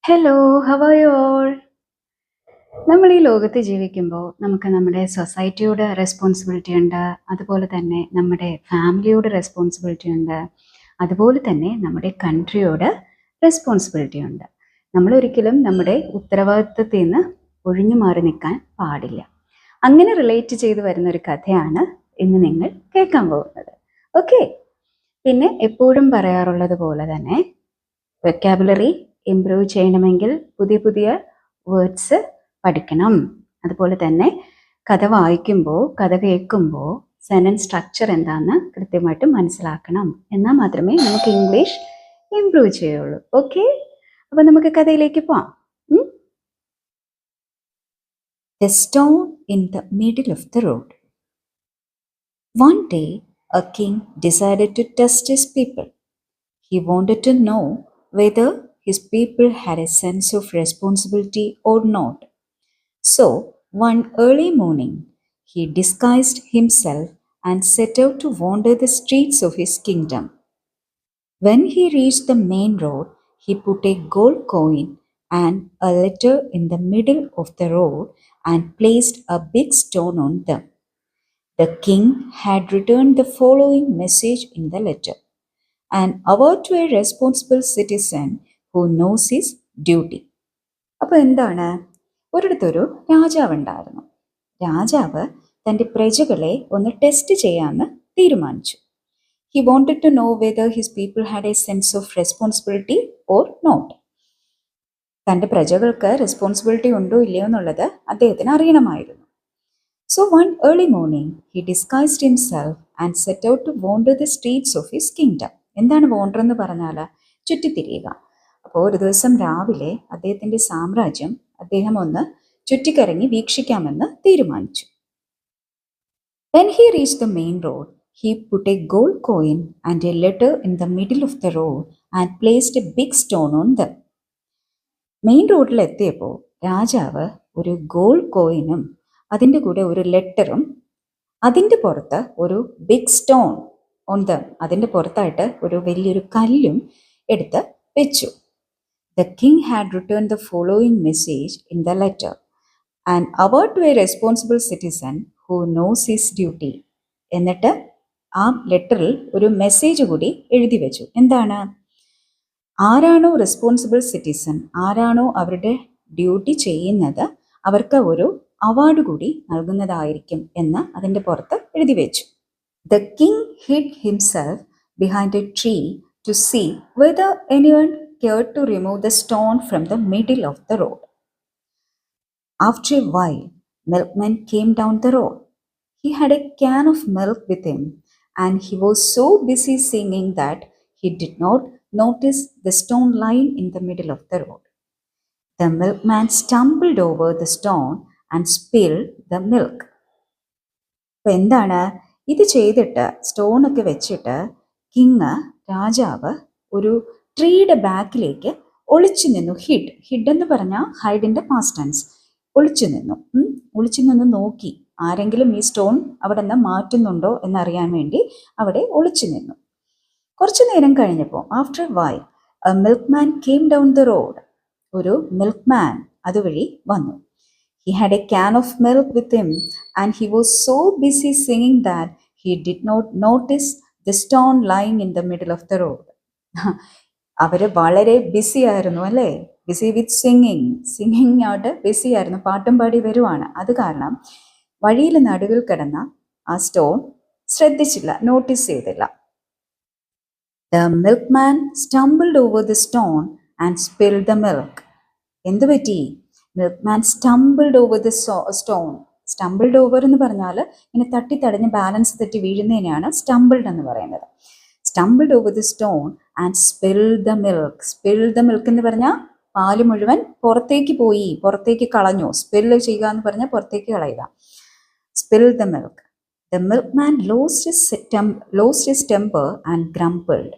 Hello, how are you all? നമ്മൾ ഈ ലോകത്ത് ജീവിക്കുമ്പോൾ നമുക്ക് നമ്മുടെ സൊസൈറ്റിയോട് റെസ്പോൺസിബിലിറ്റി ഉണ്ട്, അതുപോലെ തന്നെ നമ്മുടെ ഫാമിലിയോട് റെസ്പോൺസിബിലിറ്റി ഉണ്ട്, അതുപോലെ തന്നെ നമ്മുടെ കൺട്രിയോട് റെസ്പോൺസിബിലിറ്റി ഉണ്ട്. നമ്മൾ ഒരിക്കലും നമ്മുടെ ഉത്തരവാദിത്വത്തിൽ നിന്ന് ഒഴിഞ്ഞു മാറി നിൽക്കാൻ പാടില്ല. അങ്ങനെ റിലേറ്റ് ചെയ്ത് വരുന്ന ഒരു കഥയാണ് ഇന്ന് നിങ്ങൾ കേൾക്കാൻ പോകുന്നത്. ഓക്കെ, പിന്നെ എപ്പോഴും പറയാറുള്ളത് പോലെ തന്നെ വെക്കാബുലറി ഇംപ്രൂവ് ചെയ്യണമെങ്കിൽ പുതിയ പുതിയ വേർഡ്സ് പഠിക്കണം. അതുപോലെ തന്നെ കഥ വായിക്കുമ്പോൾ, കഥ കേൾക്കുമ്പോൾ സെന്റൻസ് സ്ട്രക്ചർ എന്താണെന്ന് കൃത്യമായിട്ട് മനസ്സിലാക്കണം. എന്നാൽ മാത്രമേ നമുക്ക് ഇംഗ്ലീഷ് ഇംപ്രൂവ് ചെയ്യുള്ളൂ. ഓക്കെ, അപ്പൊ നമുക്ക് കഥയിലേക്ക് പോവാം. The stone in the middle of the road. One day, a king decided to test his people. He wanted to know whether his people had a sense of responsibility or not. So, one early morning, he disguised himself and set out to wander the streets of his kingdom. When he reached the main road, he put a gold coin and a letter in the middle of the road and placed a big stone on them. The king had written the following message in the letter: an award to a responsible citizen who knows his duty. അപ്പോൾ എന്താണ്? ഒരിടത്തൊരു രാജാവുണ്ടായിരുന്നു. രാജാവ് തൻ്റെ പ്രജകളെ ഒന്ന് test ചെയ്യാമെന്ന് തീരുമാനിച്ചു. He wanted to know whether his people had a sense of responsibility or not. തൻ്റെ പ്രജകൾക്ക് responsibility ഉണ്ടോ ഇല്ലയോ എന്നുള്ളത് അദ്ദേഹത്തിന് അറിയണമായിരുന്നു. So one early morning, he disguised himself and set out to wander the streets of his kingdom. എന്താണ് wander എന്ന് പറഞ്ഞാൽ? ചുറ്റിത്തിരിയുക. അപ്പോൾ ഒരു ദിവസം രാവിലെ അദ്ദേഹത്തിൻ്റെ സാമ്രാജ്യം അദ്ദേഹം ഒന്ന് ചുറ്റിക്കറങ്ങി വീക്ഷിക്കാമെന്ന് തീരുമാനിച്ചു. When he reached the main road, he put a gold coin and a letter in the middle of the road and placed a big stone on them. Main റോഡിൽ എത്തിയപ്പോൾ രാജാവ് ഒരു ഗോൾഡ് കോയിനും അതിൻ്റെ കൂടെ ഒരു ലെറ്ററും അതിൻ്റെ പുറത്ത് ഒരു ബിഗ് സ്റ്റോൺ ഓൺ ദം, അതിൻ്റെ പുറത്തായിട്ട് ഒരു വലിയൊരു കല്ലും എടുത്ത് വെച്ചു. The king had written the following message in the letter: an award to a responsible citizen who knows his duty. എന്നിട്ട് ആ ലെറ്ററിൽ ഒരു മെസ്സേജ് കൂടി എഴുതി വെച്ചു. എന്താണ്? ആരാണോ റെസ്പോൺസിബിൾ സിറ്റിസൺ, ആരാണോ അവരുടെ ഡ്യൂട്ടി ചെയ്യുന്നത്, അവർക്ക് ഒരു അവാർഡ് കൂടി നൽകുന്നതായിരിക്കും എന്ന് അതിൻ്റെ പുറത്ത് എഴുതി വെച്ചു. The king hid himself behind a tree to see whether anyone cared to remove the stone from the middle of the road. After a while, milkman came down the road. He had a can of milk with him, and he was so busy singing that he did not notice the stone lying in the middle of the road. The milkman stumbled over the stone and spilled the milk. അപ്പോൾ എന്താണ് ഇത് ചെയ്തിട്ട്, സ്റ്റോണൊക്കെ വെച്ചിട്ട് king, രാജാവ് ഒരു ട്രീയുടെ ബാക്കിലേക്ക് ഒളിച്ചു നിന്നു. ഹിഡ് എന്ന് പറഞ്ഞാൽ ഹൈഡിൻ്റെ പാസ്റ്റ് ടെൻസ്. ഒളിച്ചു നിന്ന് നോക്കി ആരെങ്കിലും ഈ സ്റ്റോൺ അവിടെ നിന്ന് മാറ്റുന്നുണ്ടോ എന്നറിയാൻ വേണ്ടി അവിടെ ഒളിച്ചു നിന്നു. കുറച്ചു നേരം കഴിഞ്ഞപ്പോൾ, after A while, A milkman came down the road. ഒരു മിൽക്ക്മാൻ അതുവഴി വന്നു. He had a can of milk with him, and he was so busy singing that he did not notice the stone lying in the middle of the road. അവർ വളരെ BC ആയിരുന്നു അല്ലേ? Busy with singing ആയിട്ട് BC ആയിരുന്നു, പാട്ടും പാടി വരുവാണ്. അത് കാരണം വഴിയിൽ നടുവിൽ കിടന്ന ആ സ്റ്റോൺ ശ്രദ്ധിച്ചില്ല, നോട്ടീസ് ചെയ്തില്ല. The milkman stumbled over the stone and spilled the milk. എന്ത് പറ്റി? Milkman stumbled over the stone. Stumbled over എന്ന് പറഞ്ഞാൽ ഇങ്ങനെ തട്ടിത്തടഞ്ഞ് ബാലൻസ് തെറ്റി വീഴുന്നതിനെയാണ് സ്റ്റംബിൾഡ് എന്ന് പറയുന്നത്. Stumbled over the stone and spilled the milk. Spilled the milk എന്ന് പറഞ്ഞാൽ പാല് മുഴുവൻ പുറത്തേക്ക് കളഞ്ഞു. സ്പില്ല് ചെയ്യുക എന്ന് പറഞ്ഞാൽ പുറത്തേക്ക് കളയുക. Spilled the milk. The milkman lost his temper and grumbled.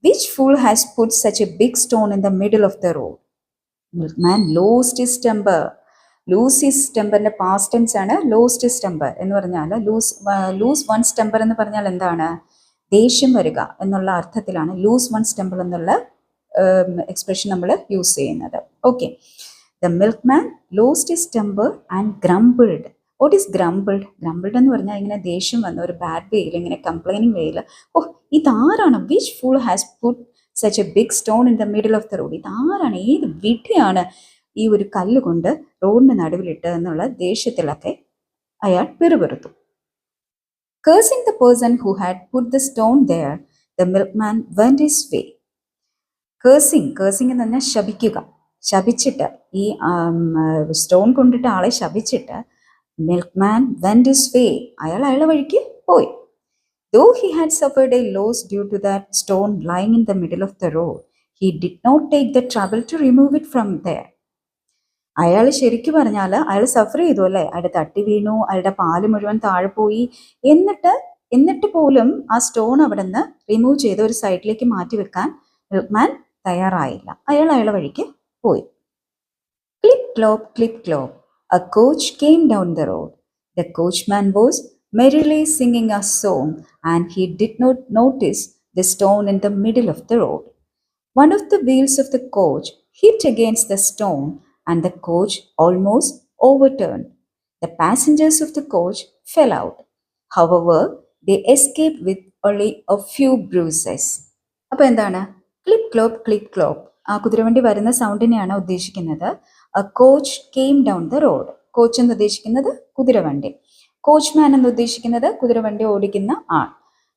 Which fool has put such a big stone in the middle of the road? Milkman lost his temper. Lose his ടെമ്പറിൻ്റെ past tense ആണ് lost his temper എന്ന് പറഞ്ഞാൽ. Loose once temper എന്ന് പറഞ്ഞാൽ എന്താണ്? ദേഷ്യം വരിക എന്നുള്ള അർത്ഥത്തിലാണ് ലൂസ് വൺസ് ടെമ്പർ എന്നുള്ള എക്സ്പ്രഷൻ നമ്മൾ യൂസ് ചെയ്യുന്നത്. Okay. The milkman lost his temper and grumbled. What is grumbled? Grumbled എന്ന് പറഞ്ഞാൽ ഇങ്ങനെ ദേഷ്യം വന്ന ഒരു ബാഡ് വേയിൽ ഇങ്ങനെ കംപ്ലൈനിങ് വേയിൽ, ഓ ഇതാരാണ്, which fool has put such a big stone in the middle of the road, ഇതാരാണ്, ഏത് വിഡ്ഢിയാണ് ഈ ഒരു കല്ല് കൊണ്ട് റോഡിന് നടുവിലിട്ട് എന്നുള്ള ദേഷ്യത്തിലൊക്കെ അയാൾ പിറുപിറുത്തു. Cursing the person who had put the stone there, the milkman went his way. Cursing എന്ന് പറഞ്ഞാൽ ശപിക്കുക. ശപിച്ചിട്ട് ഈ സ്റ്റോൺ കൊണ്ടിട്ട് ആളെ ശപിച്ചിട്ട് മിൽക്ക്മാൻ വെന്റ് ഹിസ് വേ, അയാളുടെ വഴിക്ക് പോയി. Though he had suffered a loss due to that stone lying in the middle of the road, he did not take the trouble to remove it from there. അയാൾ ശരിക്കും പറഞ്ഞാൽ അയാൾ സഫർ ചെയ്തു അല്ലേ, അയാളുടെ തട്ടി വീണു, അയാളുടെ പാല് മുഴുവൻ താഴെ പോയി, എന്നിട്ട് പോലും ആ സ്റ്റോൺ അവിടെ നിന്ന് റിമൂവ് ചെയ്ത് ഒരു സൈഡിലേക്ക് മാറ്റി വെക്കാൻ മിൽക്ക്മാൻ തയ്യാറായില്ല. അയാളുടെ വഴിക്ക് പോയി. Clip Klopp a coach came down the road. The coachman was merrily singing a song and he did not notice the stone in the middle of the road. One of the wheels of the coach hit against the stone and the coach almost overturned. The passengers of the coach fell out. However, they escaped with only a few bruises. അപ്പോൾ എന്താണ് clip Klopp ആ കുതിരവണ്ടി വരുന്ന സൗണ്ടിനെയാണ് ഉദ്ദേശിക്കുന്നത്. A coach came down the road. Coach എന്ന് ഉദ്ദേശിക്കുന്നത് കുതിരവണ്ടി, coachman എന്ന് ഉദ്ദേശിക്കുന്നത് കുതിരവണ്ടി ഓടിക്കുന്ന ആൾ.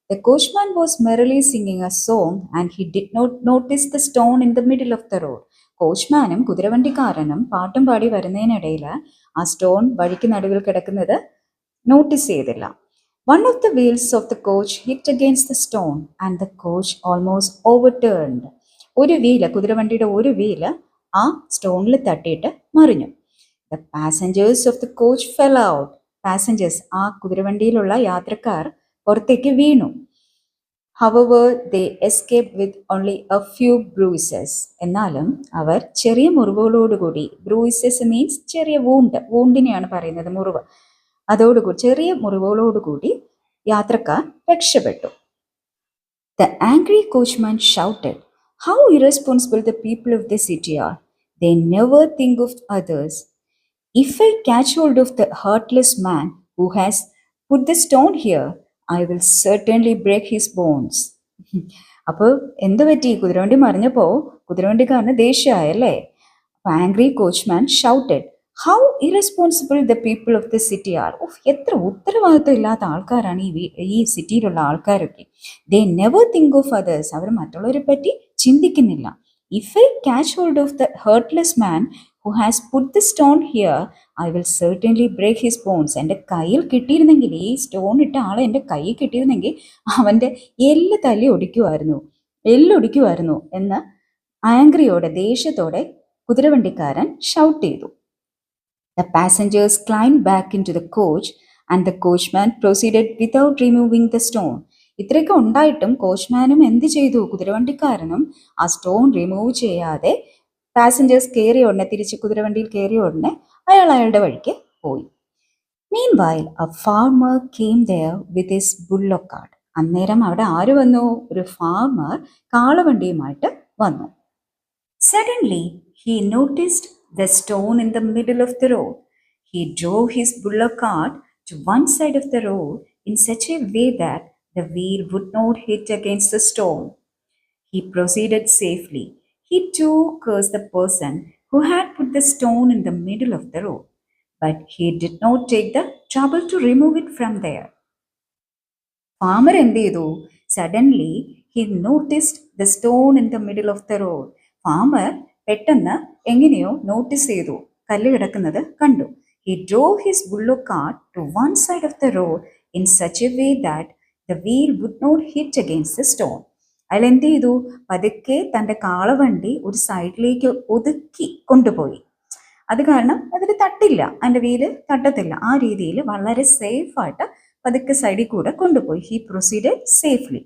The coachman was merrily singing a song and he did not notice the stone in the middle of the road. കോച്ച്മാനും കുതിരവണ്ടിക്കാരനും പാട്ടും പാടി വരുന്നതിനിടയിൽ ആ സ്റ്റോൺ വഴിക്ക് നടുവിൽ കിടക്കുന്നത് നോട്ടീസ് ചെയ്തില്ല. One of the wheels of the coach hit against the stone and the coach almost overturned. ഒരു വീല്, കുതിരവണ്ടിയുടെ ഒരു വീല് ആ സ്റ്റോണിൽ തട്ടിയിട്ട് മറിഞ്ഞു. The passengers of the coach fell out. Passengers, ആ കുതിരവണ്ടിയിലുള്ള യാത്രക്കാർ പുറത്തേക്ക് വീണു. However, they escaped with only a few bruises. എന്നാലും അവർ ചെറിയ മുറിവുകളോടുകൂടി, bruises means ചെറിയ വൂണ്ടിനെയാണ് പറയുന്നത്, മുറിവ്, അതോടുകൂടി ചെറിയ മുറിവുകളോടുകൂടി യാത്രക്കാർ രക്ഷപ്പെട്ടു. The angry coachman shouted, "How irresponsible the people of the city are! They never think of others. If I catch hold of the heartless man who has put the stone here, I will certainly break his bones." അപ്പോൾ എന്ത് പറ്റി, കുതിരവണ്ടി മറിഞ്ഞപ്പോൾ കുതിരവണ്ടിക്കാരന് ദേഷ്യമായല്ലേ. Angry coachman shouted, how irresponsible the people of the city are. എത്ര ഉത്തരവാദിത്വം ഇല്ലാത്ത ആൾക്കാരാണ് ഈ സിറ്റിയിലുള്ള ആൾക്കാരൊക്കെ. They never think of others, അവർ മറ്റുള്ളവരെ പറ്റി ചിന്തിക്കുന്നില്ല. If I catch hold of the heartless man who has put the stone here, I will certainly break his bones. എൻ്റെ കയ്യിൽ കിട്ടിയിരുന്നെങ്കിൽ, ഈ സ്റ്റോൺ ഇട്ട ആളെ എൻ്റെ കയ്യിൽ കിട്ടിയിരുന്നെങ്കിൽ അവൻ്റെ എല്ലൊടിക്കുമായിരുന്നു എന്ന് ആംഗ്രിയോടെ, ദേഷ്യത്തോടെ കുതിരവണ്ടിക്കാരൻ ഷൗട്ട് ചെയ്തു. The passengers climbed back into the coach and the coachman proceeded without removing the stone. ഇത്രയൊക്കെ ഉണ്ടായിട്ടും കോച്ച്മാനും എന്ത് ചെയ്തു, കുതിരവണ്ടിക്കാരനും ആ സ്റ്റോൺ റിമൂവ് ചെയ്യാതെ പാസഞ്ചേഴ്സ് കയറിയ ഉടനെ, തിരിച്ച് കുതിരവണ്ടിയിൽ കയറിയ ഉടനെ അയാളുടെ വഴിക്ക് പോയി. Meanwhile, a farmer came there with his bullock cart. അന്നേരം അവിടെ ആര് വന്നു, ഒരു ഫാർമർ കാളവണ്ടിയുമായിട്ട് വന്നു. Suddenly, he noticed the stone in the middle of the road. He drove his bullock cart to one side of the road in such a way that the wheel would not hit against the stone. He proceeded safely. He too cursed the person who had put the stone in the middle of the road, but he did not take the trouble to remove it from there. Farmer എന്ത് ചെയ്തു? Suddenly, he noticed the stone in the middle of the road. Farmer പെട്ടെന്ന് എങ്ങനെയോ notice ചെയ്തു, കല്ല് കിടക്കുന്നത് കണ്ടു. He drove his bullock cart to one side of the road in such a way that the wheel would not hit against the stone. അയാൾ എന്ത് ചെയ്തു, പതുക്കെ തൻ്റെ കാളവണ്ടി ഒരു സൈഡിലേക്ക് ഒതുക്കി കൊണ്ടുപോയി. അത് കാരണം അതിൽ തട്ടില്ല, അതിൻ്റെ വീല് തട്ടത്തില്ല. ആ രീതിയിൽ വളരെ സേഫായിട്ട് പതുക്കെ സൈഡിൽ കൂടെ കൊണ്ടുപോയി. He proceeded safely.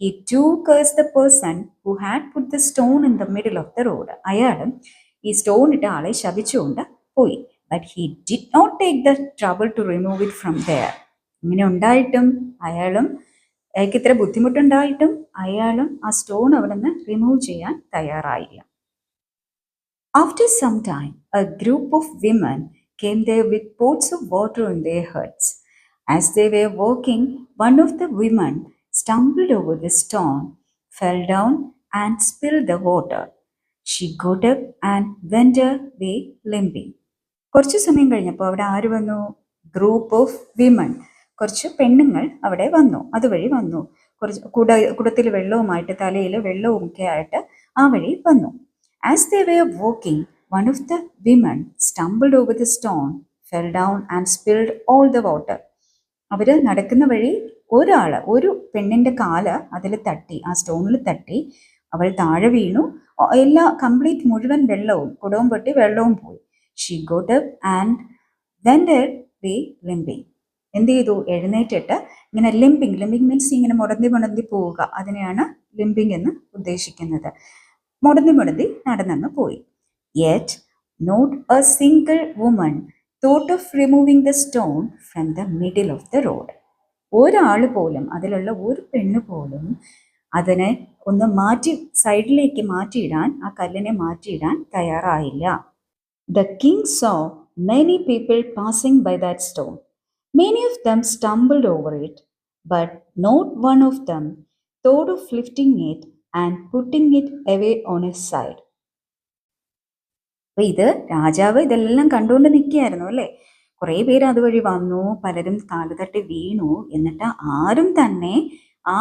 He too cursed the person who had put the stone in the middle of the road. അയാളും ഈ സ്റ്റോൺ ഇട്ട ആളെ ശപിച്ചുകൊണ്ട് പോയി. But he did not take the trouble to remove it from there. ഇങ്ങനെ ഉണ്ടായിട്ടും അയാൾക്ക് ഇത്ര ബുദ്ധിമുട്ടുണ്ടായിട്ടും അയാളും ആ സ്റ്റോൺ അവിടെ നിന്ന് റിമൂവ് ചെയ്യാൻ തയ്യാറായില്ല. After some time, a group of women came there with pots of water in their heads. As they were walking, one of the women stumbled over the stone, fell down, and spilled the water. She got up and went away limping. കുറച്ച് സമയം കഴിഞ്ഞപ്പോൾ അവിടെ ആര് വന്നു? Group of women, കുറച്ച് പെണ്ണുങ്ങൾ അവിടെ വന്നു, അതുവഴി വന്നു. കുറച്ച് കുടത്തിൽ വെള്ളവുമായിട്ട്, തലയിൽ വെള്ളവും ഒക്കെ ആയിട്ട് ആ വഴി വന്നു. As they were walking, one of the women stumbled over the stone, fell down and spilled all the water. അവർ നടക്കുന്ന വഴി ഒരു പെണ്ണിൻ്റെ കാല് അതിൽ തട്ടി, ആ സ്റ്റോണിൽ തട്ടി, അവൾ താഴെ വീണു. എല്ലാ കംപ്ലീറ്റ് മുഴുവൻ വെള്ളവും, കുടവും പൊട്ടി വെള്ളവും പോയി. She got up and wended way limping. എന്ത് ചെയ്തു? എഴുന്നേറ്റിട്ട് ഇങ്ങനെ ലിംപിങ് മീൻസ് ഇങ്ങനെ മുടന്തി പോവുക, അതിനെയാണ് ലിംപിങ് എന്ന് ഉദ്ദേശിക്കുന്നത്. മുടന്തി നടന്നു പോയി. Yet not a single woman thought of removing the stone from the middle of the road. ഒരാൾ പോലും, അതിലുള്ള ഒരു പെണ്ണ് പോലും അതിനെ ഒന്ന് മാറ്റി, സൈഡിലേക്ക് മാറ്റിയിടാൻ, ആ കല്ലിനെ മാറ്റിയിടാൻ തയ്യാറായില്ല. The king saw many people passing by that stone. Many of them stumbled over it, but not one of them thought of lifting it and putting it away on his side. അപ്പോൾ ഇത് രാജാവ് ഇതെല്ലാം കണ്ടുകൊണ്ട് നിൽക്കുകയായിരുന്നു അല്ലേ. കുറേ പേര് അതുവഴി വന്നു, പലരും കാലുതട്ടി വീണു. എന്നിട്ട് ആരും തന്നെ ആ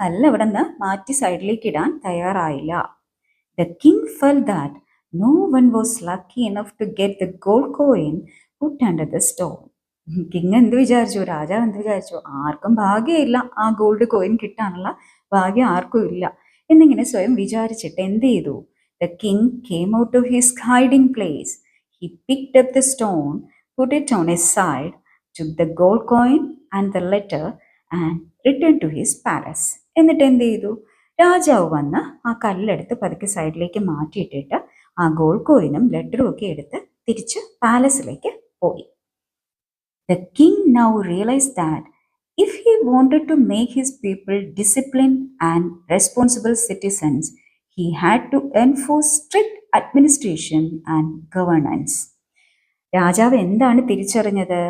കല്ല് അവിടെ നിന്ന് മാറ്റി സൈഡിലേക്ക് ഇടാൻ തയ്യാറായില്ല. The king felt that no one was lucky enough to get the gold coin put under the stone. King എന്ത് വിചാരിച്ചു? രാജാവ് എന്ത് വിചാരിച്ചു? ആർക്കും ഭാഗ്യമില്ല, ആ ഗോൾഡ് കോയിൻ കിട്ടാനുള്ള ഭാഗ്യം ആർക്കും ഇല്ല എന്നിങ്ങനെ സ്വയം വിചാരിച്ചിട്ട് എന്ത് ചെയ്തു? The king came out of his hiding place. He picked up the stone, put it on his side, took the gold coin and the letter and returned to his palace. എന്നിട്ട് എന്ത് ചെയ്തു? രാജാവ് വന്ന് ആ കല്ലെടുത്ത് പതുക്കെ സൈഡിലേക്ക് മാറ്റിയിട്ടിട്ട് ആ ഗോൾഡ് കോയിനും ലെറ്ററും ഒക്കെ എടുത്ത് തിരിച്ച് പാലസിലേക്ക് പോയി. The king now realized that if he wanted to make his people disciplined and responsible citizens, he had to enforce strict administration and governance. രാജാവ് എന്താണ് തിരിച്ചറിഞ്ഞത്?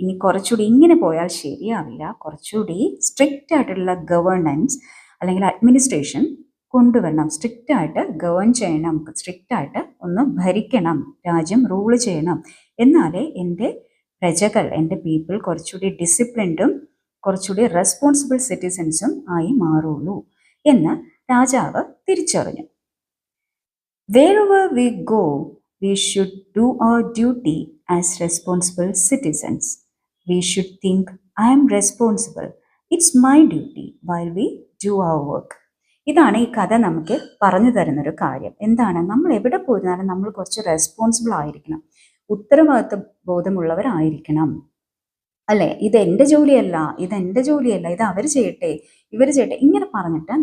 ഇനി കുറച്ചുകൂടി ഇങ്ങനെ പോയാൽ ശരിയാവില്ല, കുറച്ചുകൂടി സ്ട്രിക്റ്റ് ആയിട്ടുള്ള ഗവേണൻസ് അല്ലെങ്കിൽ അഡ്മിനിസ്ട്രേഷൻ കൊണ്ടുവരണം. സ്ട്രിക്റ്റ് ആയിട്ട് ഗവേൺ ചെയ്യണം, സ്ട്രിക്റ്റ് ആയിട്ട് ഒന്ന് ഭരിക്കണം, രാജ്യം റൂൾ ചെയ്യണം. എന്നാലേ എൻ്റെ പ്രജകൾ, എൻ്റെ പീപ്പിൾ കുറച്ചുകൂടി ഡിസിപ്ലിൻഡും കുറച്ചുകൂടി റെസ്പോൺസിബിൾ സിറ്റിസൻസും ആയി മാറുള്ളൂ എന്ന് രാജാവ് തിരിച്ചറിഞ്ഞു. Wherever we go, we should do our duty as responsible citizens. We should think, I am responsible. It's my duty while we do our work. ഇതാണ് ഈ കഥ നമുക്ക് പറഞ്ഞു തരുന്നൊരു കാര്യം. എന്താണ്? നമ്മൾ എവിടെ പോയിരുന്നാലും നമ്മൾ കുറച്ച് റെസ്പോൺസിബിൾ ആയിരിക്കണം, ഉത്തരവാദിത്വ ബോധമുള്ളവരായിരിക്കണം അല്ലേ. ഇതെൻ്റെ ജോലിയല്ല, ഇത് അവർ ചെയ്യട്ടെ, ഇവർ ചെയ്യട്ടെ, ഇങ്ങനെ പറഞ്ഞിട്ട്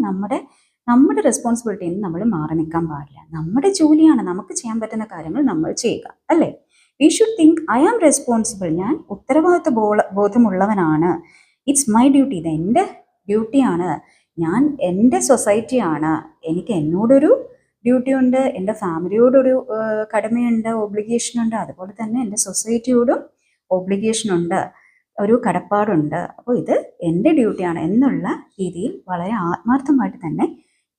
നമ്മുടെ റെസ്പോൺസിബിലിറ്റിയിൽ നിന്ന് നമ്മൾ മാറി നിൽക്കാൻ പാടില്ല. നമ്മുടെ ജോലിയാണ്, നമുക്ക് ചെയ്യാൻ പറ്റുന്ന കാര്യങ്ങൾ നമ്മൾ ചെയ്യുക അല്ലേ. We should think, I am responsible, ഞാൻ ഉത്തരവാദിത്വ ബോധമുള്ളവനാണ്. ഇറ്റ്സ് മൈ ഡ്യൂട്ടി, ഇത് എൻ്റെ ഡ്യൂട്ടിയാണ്. ഞാൻ എൻ്റെ സൊസൈറ്റിയാണ്, എനിക്ക് എന്നോടൊരു ഡ്യൂട്ടി ഉണ്ട്, എൻ്റെ ഫാമിലിയോടൊരു കടമയുണ്ട്, ഓബ്ലിഗേഷനുണ്ട്. അതുപോലെ തന്നെ എൻ്റെ സൊസൈറ്റിയോടും ഓബ്ലിഗേഷനുണ്ട്, ഒരു കടപ്പാടുണ്ട്. അപ്പോൾ ഇത് എൻ്റെ ഡ്യൂട്ടിയാണ് എന്നുള്ള രീതിയിൽ വളരെ ആത്മാർത്ഥമായിട്ട് തന്നെ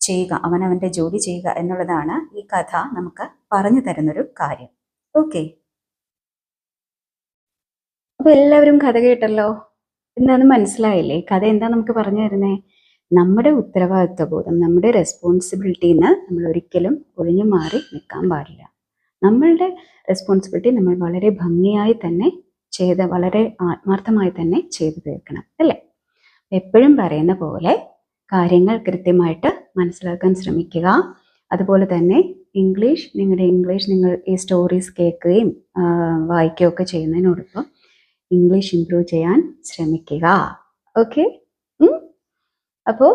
ചെയ്യുക, അവനവൻ്റെ ജോലി ചെയ്യുക എന്നുള്ളതാണ് ഈ കഥ നമുക്ക് പറഞ്ഞു തരുന്നൊരു കാര്യം. ഓക്കെ, അപ്പോൾ എല്ലാവരും കഥ കേട്ടല്ലോ. എന്താണെന്ന് മനസ്സിലായില്ലേ? കഥ എന്താ നമുക്ക് പറഞ്ഞു തരുന്നേ? നമ്മുടെ ഉത്തരവാദിത്വ ബോധം, നമ്മുടെ റെസ്പോൺസിബിലിറ്റിയിൽ നിന്ന് നമ്മൾ ഒരിക്കലും ഒഴിഞ്ഞു മാറി നിൽക്കാൻ പാടില്ല. നമ്മളുടെ റെസ്പോൺസിബിലിറ്റി നമ്മൾ വളരെ ഭംഗിയായി തന്നെ വളരെ ആത്മാർത്ഥമായി തന്നെ ചെയ്തു തീർക്കണം അല്ലേ. എപ്പോഴും പറയുന്ന പോലെ കാര്യങ്ങൾ കൃത്യമായിട്ട് മനസ്സിലാക്കാൻ ശ്രമിക്കുക. അതുപോലെ തന്നെ നിങ്ങളുടെ ഇംഗ്ലീഷ് നിങ്ങൾ ഈ സ്റ്റോറീസ് കേൾക്കുകയും വായിക്കുകയൊക്കെ ചെയ്യുന്നതിനോടൊപ്പം ഇംഗ്ലീഷ് ഇംപ്രൂവ് ചെയ്യാൻ ശ്രമിക്കുക. ഓക്കെ, അപ്പോൾ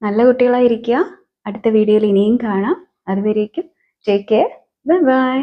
നല്ല കുട്ടികളായിരിക്കുക. അടുത്ത വീഡിയോയിൽ ഇനിയും കാണാം. അതുവരേക്കും ടേക്ക് കെയർ, ബൈ ബൈ.